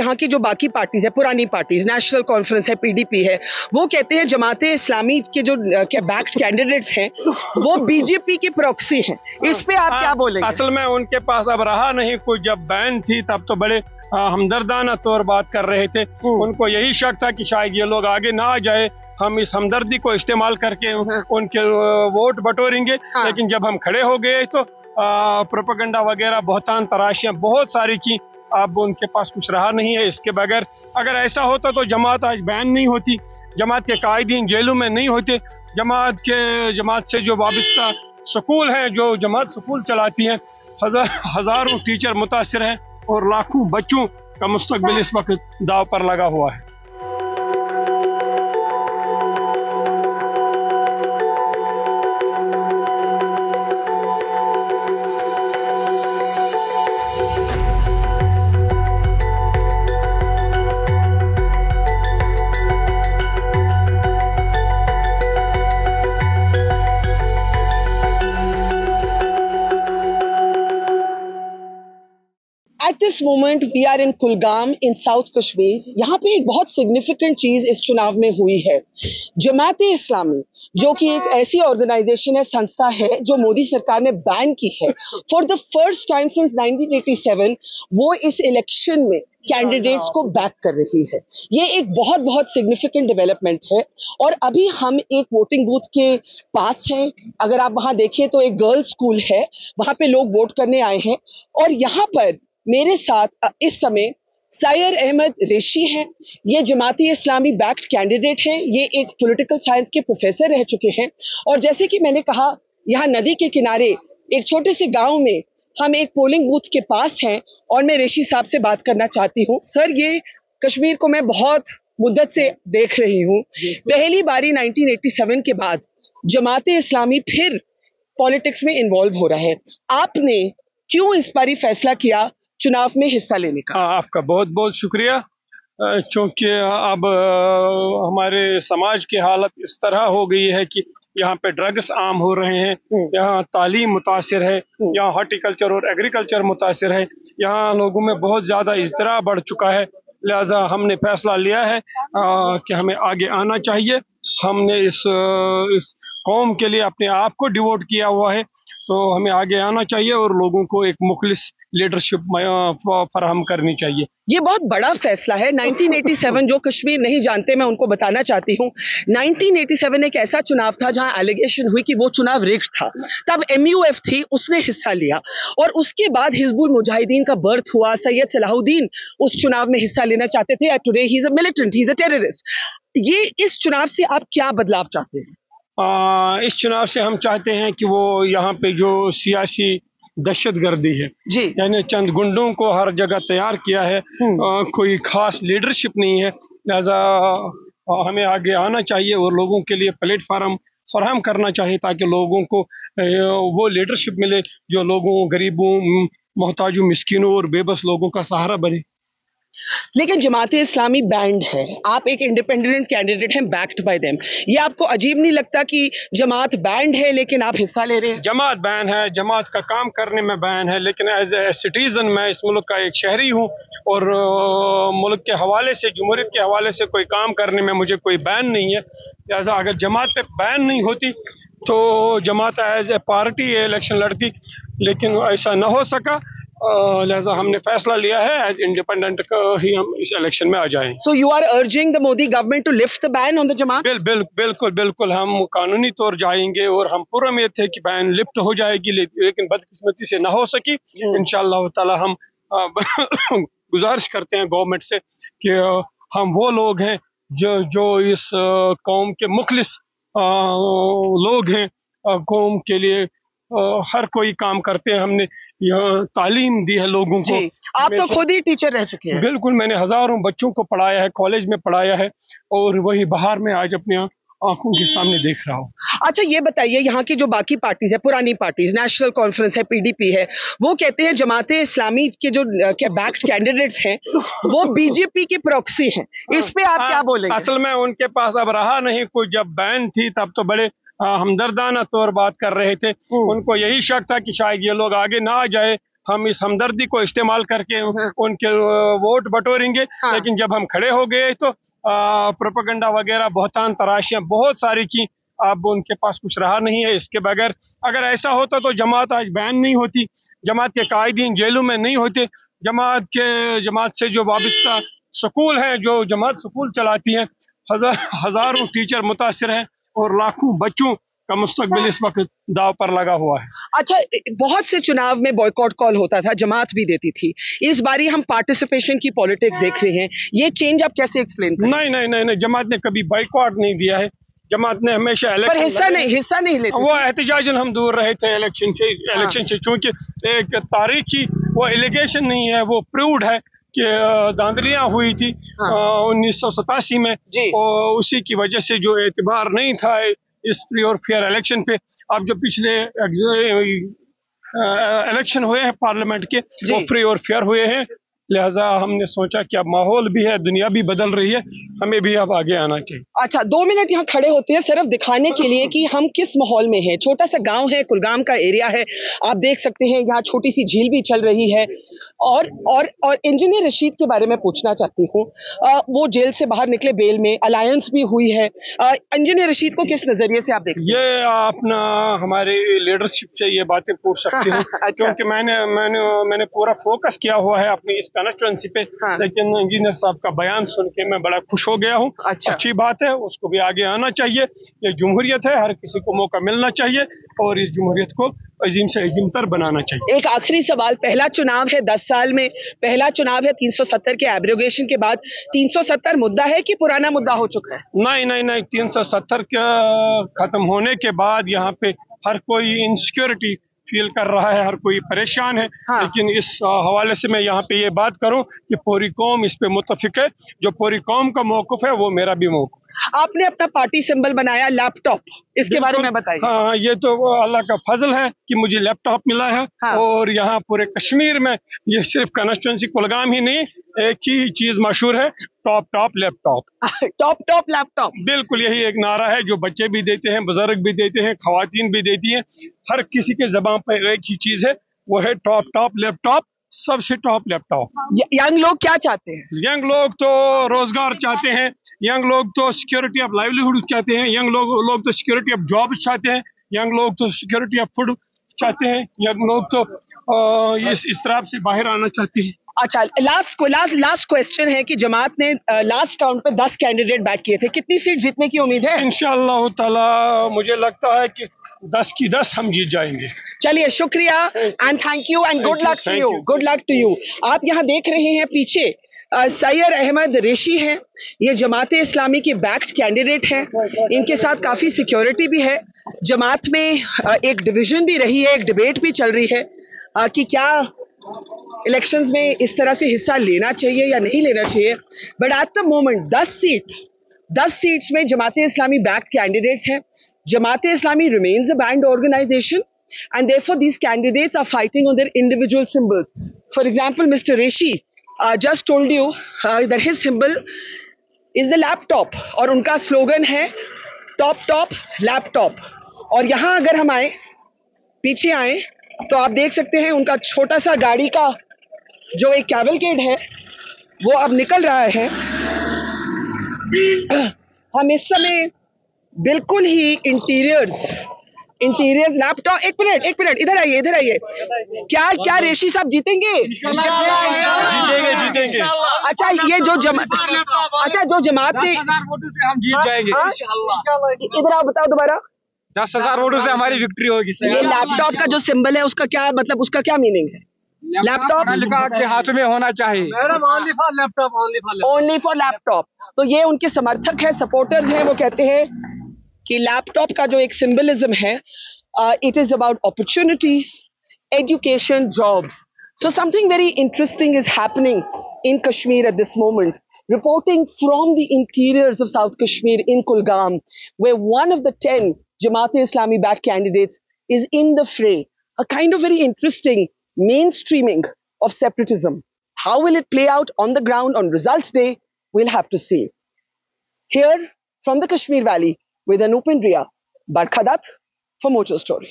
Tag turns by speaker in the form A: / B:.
A: यहाँ की जो बाकी पार्टीज है, पुरानी पार्टीज, नेशनल कॉन्फ्रेंस है, पीडीपी है, वो कहते हैं जमात इस्लामी के जो बैक्ड कैंडिडेट्स हैं वो बीजेपी की प्रॉक्सी हैं। इस पे आप क्या बोलेंगे?
B: असल में उनके पास अब रहा नहीं कुछ, जब बैन थी तब तो बड़े हमदर्दाना तौर बात कर रहे थे। उनको यही शक था कि शायद ये लोग आगे ना आ जाए, हम इस हमदर्दी को इस्तेमाल करके उनके वोट बटोरेंगे। लेकिन जब हम खड़े हो गए तो प्रोपेगेंडा वगैरह, बहुतान तराशियां, बहुत सारी चीज, अब उनके पास कुछ रहा नहीं है। इसके बगैर अगर ऐसा होता तो जमात आज बैन नहीं होती, जमात के कायदीन जेलों में नहीं होते, जमात से जो वाबस्ता स्कूल हैं, जो जमात स्कूल चलाती हैं, हजारों टीचर मुतासिर हैं और लाखों बच्चों का मुस्तकबिल इस वक्त दाव पर लगा हुआ है।
A: At this moment we are in Kulgam in South Kashmir। यहाँ पे एक बहुत सिग्निफिकेंट चीज इस चुनाव में हुई है। जमात इस्लामी जो कि एक ऐसी ऑर्गेनाइजेशन है, संस्था है जो मोदी सरकार ने बैन की है, for the first time since 1987 वो इस इलेक्शन में कैंडिडेट्स को बैक कर रही है। ये एक बहुत बहुत सिग्निफिकेंट डेवलपमेंट है। और अभी हम एक वोटिंग बूथ के पास हैं। अगर आप वहां देखें तो एक गर्ल्स स्कूल है, वहां पे लोग वोट करने आए हैं। और यहाँ पर मेरे साथ इस समय सायर अहमद रेशी हैं। ये जमाती इस्लामी बैक्ड कैंडिडेट हैं। ये एक पॉलिटिकल साइंस के प्रोफेसर रह चुके हैं। और जैसे कि मैंने कहा, यहाँ नदी के किनारे एक छोटे से गांव में हम एक पोलिंग बूथ के पास हैं और मैं रेशी साहब से बात करना चाहती हूँ। सर, ये कश्मीर को मैं बहुत मुद्दत से देख रही हूँ। पहली बारी 1987 के बाद जमात इस्लामी फिर पॉलिटिक्स में इन्वॉल्व हो रहा है। आपने क्यों इस बारी फैसला किया चुनाव में हिस्सा लेने का?
B: आपका बहुत बहुत शुक्रिया। चूंकि अब हमारे समाज की हालत इस तरह हो गई है कि यहाँ पे ड्रग्स आम हो रहे हैं, यहाँ तालीम मुतासिर है, यहाँ हॉर्टिकल्चर और एग्रीकल्चर मुतासिर है, यहाँ लोगों में बहुत ज़्यादा इज़्तिराब बढ़ चुका है। लिहाजा हमने फैसला लिया है कि हमें आगे आना चाहिए। हमने इस कौम के लिए अपने आप को डिवोट किया हुआ है, तो हमें आगे आना चाहिए और लोगों को एक मुखलिस लीडरशिप फराहम करनी चाहिए।
A: ये बहुत बड़ा फैसला है। 1987 जो कश्मीर नहीं जानते, मैं उनको बताना चाहती हूँ, 1987 एक ऐसा चुनाव था जहां एलिगेशन हुई कि वो चुनाव रिग्ड था। तब MUF थी, उसने हिस्सा लिया और उसके बाद हिजबुल मुजाहिदीन का बर्थ हुआ। सैयद सलाहुद्दीन उस चुनाव में हिस्सा लेना चाहते थे। Today he is a militant, he is a terrorist. ये इस चुनाव से आप क्या बदलाव चाहते हैं?
B: इस चुनाव से हम चाहते हैं कि वो यहाँ पे जो सियासी दहशतगर्दी है जी, यानी चंद गुंडों को हर जगह तैयार किया है, कोई खास लीडरशिप नहीं है। लिहाजा हमें आगे आना चाहिए और लोगों के लिए प्लेटफार्म फराहम करना चाहिए ताकि लोगों को वो लीडरशिप मिले जो लोगों, गरीबों, मोहताजों, मिस्किनों और बेबस लोगों का सहारा बने।
A: लेकिन जमात इस्लामी बैंड है, आप एक इंडिपेंडेंट कैंडिडेट हैं, बैक्ड बाय देम। ये आपको अजीब नहीं लगता कि जमात बैंड है लेकिन आप हिस्सा ले रहे हैं?
B: जमात बैन है, जमात का काम करने में बैन है, लेकिन एज ए सिटीजन मैं इस मुल्क का एक शहरी हूँ और मुल्क के हवाले से, जमहूरियत के हवाले से कोई काम करने में मुझे कोई बैन नहीं है। लिहाजा अगर जमात पे बैन नहीं होती तो जमात एज ए पार्टी इलेक्शन लड़ती, लेकिन ऐसा न हो सका। लिहाजा हमने फैसला लिया है एज इंडिपेंडेंट ही हम इस इलेक्शन में आ जाएं।
A: So you are urging the Modi government to lift the ban on the जमात?
B: बिल्कुल हम कानूनी तौर जाएंगे और हम पूरा उम्मीद थे कि बैन लिफ्ट हो जाएगी, लेकिन बदकिस्मती से ना हो सकी। इंशाअल्लाह ताला हम गुजारिश करते हैं गवर्नमेंट से कि हम वो लोग हैं जो इस कौम के मुखलिस लोग हैं, कौम के लिए हर कोई काम करते हैं। हमने यहाँ तालीम दी है लोगों को।
A: आप तो खुद ही टीचर रह चुके हैं।
B: बिल्कुल, मैंने हजारों बच्चों को पढ़ाया है, कॉलेज में पढ़ाया है और वही बाहर में आज अपने आंखों के सामने देख रहा हूँ।
A: अच्छा, ये बताइए, यहाँ की जो बाकी पार्टीज है, पुरानी पार्टीज, नेशनल कॉन्फ्रेंस है, पीडीपी है, वो कहते हैं जमात इस्लामी के जो बैक्ड कैंडिडेट्स हैं वो बीजेपी की प्रॉक्सी हैं। इस पे आप क्या बोलेंगे?
B: असल में उनके पास अब रहा नहीं कुछ, जब बैन थी तब तो बड़े हमदर्दाना तौर बात कर रहे थे। उनको यही शक था कि शायद ये लोग आगे ना आ जाए, हम इस हमदर्दी को इस्तेमाल करके उनके वोट बटोरेंगे। लेकिन जब हम खड़े हो गए तो प्रोपेगेंडा वगैरह, बहुतान तराशियां बहुत सारी की, अब उनके पास कुछ रहा नहीं है। इसके बगैर अगर ऐसा होता तो जमात आज बैन नहीं होती, जमात के कायदीन जेलों में नहीं होते, जमात से जो वाबस्ता स्कूल हैं, जो जमात स्कूल चलाती हैं, हजारों टीचर मुतासिर हैं और लाखों बच्चों का मुस्तकबिल इस वक्त दाव पर लगा हुआ है।
A: अच्छा, बहुत से चुनाव में बॉयकॉट कॉल होता था, जमात भी देती थी, इस बारी हम पार्टिसिपेशन की पॉलिटिक्स देख रहे हैं, ये चेंज आप कैसे एक्सप्लेन करें?
B: नहीं, जमात ने कभी बॉयकॉट नहीं दिया है। जमात ने हमेशा
A: हिस्सा नहीं लेते,
B: वो एहतजाजन हम दूर रहे थे इलेक्शन से, चूंकि एक तारीखी वो एलिगेशन नहीं है, वो प्रूव्ड है कि धांधलियां हुई थी 1987 में, और उसी की वजह से जो एतबार नहीं था इस फ्री और फेयर इलेक्शन पे। अब जो पिछले इलेक्शन हुए हैं पार्लियामेंट के, वो फ्री और फेयर हुए हैं, लिहाजा हमने सोचा कि अब माहौल भी है, दुनिया भी बदल रही है, हमें भी अब आगे आना चाहिए।
A: अच्छा, 2 मिनट यहाँ खड़े होते हैं सिर्फ दिखाने के लिए कि हम किस माहौल में हैं। छोटा सा गांव है, कुलगाम का एरिया है, आप देख सकते हैं यहाँ छोटी सी झील भी चल रही है। और इंजीनियर रशीद के बारे में पूछना चाहती हूँ, वो जेल से बाहर निकले बेल में, अलायंस भी हुई है। इंजीनियर रशीद को किस नजरिए से आप देखते हैं?
B: ये अपना हमारे लीडरशिप से ये बातें पूछ सकते हैं। अच्छा। क्योंकि मैंने पूरा फोकस किया हुआ है अपनी इस कॉन्स्टिट्यूएंसी पे। लेकिन इंजीनियर साहब का बयान सुन के मैं बड़ा खुश हो गया हूँ। अच्छा। अच्छी बात है, उसको भी आगे आना चाहिए। ये जमहूरियत है, हर किसी को मौका मिलना चाहिए और इस जमहूरियत को अजीम से अजीमतर बनाना चाहिए।
A: एक आखिरी सवाल, पहला चुनाव है 10 साल में, पहला चुनाव है 370 के एब्रोगेशन के बाद। 370 मुद्दा है कि पुराना मुद्दा हो चुका है?
B: नहीं, 370 के खत्म होने के बाद यहाँ पे हर कोई इनसिक्योरिटी फील कर रहा है, हर कोई परेशान है। लेकिन इस हवाले से मैं यहाँ पे ये बात करूँ कि पूरी कौम इस पे मुत्तफिक है। जो पूरी कौम का मौक़िफ़ है वो मेरा भी मौक़िफ़।
A: आपने अपना पार्टी सिंबल बनाया लैपटॉप, इसके बारे में बताइए।
B: हाँ, ये तो अल्लाह का फजल है कि मुझे लैपटॉप मिला है। और यहाँ पूरे कश्मीर में ये सिर्फ कॉन्स्टिट्यूएंसी कुलगाम ही नहीं, एक ही चीज मशहूर है, टॉप लैपटॉप।
A: टॉप लैपटॉप,
B: बिल्कुल यही एक नारा है जो बच्चे भी देते हैं, बुजुर्ग भी देते हैं, खवातीन भी देती हैं। हर किसी के ज़बान पर एक ही चीज है, वो है टॉप लैपटॉप, सबसे टॉप लैपटॉप।
A: यंग लोग क्या चाहते हैं?
B: यंग लोग तो रोजगार चाहते हैं, यंग लोग तो सिक्योरिटी ऑफ लाइवलीहुड चाहते हैं, यंग लोग तो सिक्योरिटी ऑफ जॉब चाहते हैं, यंग लोग तो सिक्योरिटी ऑफ फूड चाहते हैं, यंग लोग तो इस तरह से बाहर आना चाहते हैं।
A: अच्छा, लास्ट क्वेश्चन है कि जमात ने लास्ट काउंट पे 10 कैंडिडेट बैक किए थे, कितनी सीट जीतने की उम्मीद है?
B: इंशाअल्लाह ताला मुझे लगता है कि 10 की 10 हम जीत जाएंगे।
A: चलिए, शुक्रिया and thank you and good luck to you. आप यहाँ देख रहे हैं पीछे सैयद अहमद रेशी हैं, ये जमात इस्लामी के बैक्ड कैंडिडेट हैं, इनके साथ काफ़ी सिक्योरिटी भी है। जमात में एक डिवीजन भी रही है, एक डिबेट भी चल रही है कि क्या इलेक्शंस में इस तरह से हिस्सा लेना चाहिए या नहीं लेना चाहिए। But at the moment 10 seats में जमात इस्लामी बैक्ड कैंडिडेट्स हैं। Jamaat Islami remains a banned organization and therefore these candidates are fighting on their individual symbols. For example, Mr. Reshi just told you that his symbol is the laptop और उनका slogan है top laptop. और यहाँ अगर हम पीछे आए तो आप देख सकते हैं उनका छोटा सा गाड़ी का जो एक कैवलकेड है वो अब निकल रहा है। हम इस समय बिल्कुल ही इंटीरियर लैपटॉप। एक मिनट इधर आइए। क्या रेशी साहब जीतेंगे?
B: जीतेंगे।
A: अच्छा, ये जो जमात ने
C: हम जीत जाएंगे
A: इधर आप बताओ दोबारा।
C: 10,000 वोटों से हमारी विक्ट्री होगी।
A: ये लैपटॉप का जो सिंबल है उसका क्या मतलब, उसका क्या मीनिंग है? लैपटॉप
C: आपके हाथ में होना चाहिए,
A: ओनली फॉर लैपटॉप। तो ये उनके समर्थक हैं, सपोर्टर्स हैं, वो कहते हैं कि लैपटॉप का जो एक सिंबलिज्म है, it is about opportunity, education, jobs. So something very interesting is happening in Kashmir at this moment. Reporting from the interiors of South Kashmir in Kulgam, where one of the 10 Jamaat-e-Islami backed candidates is in the fray. A kind of very interesting mainstreaming of separatism. How will it play out on the ground on results day? We'll have to see. Here from the Kashmir Valley with Anupin Ria, Barkhadat for Mojo Story.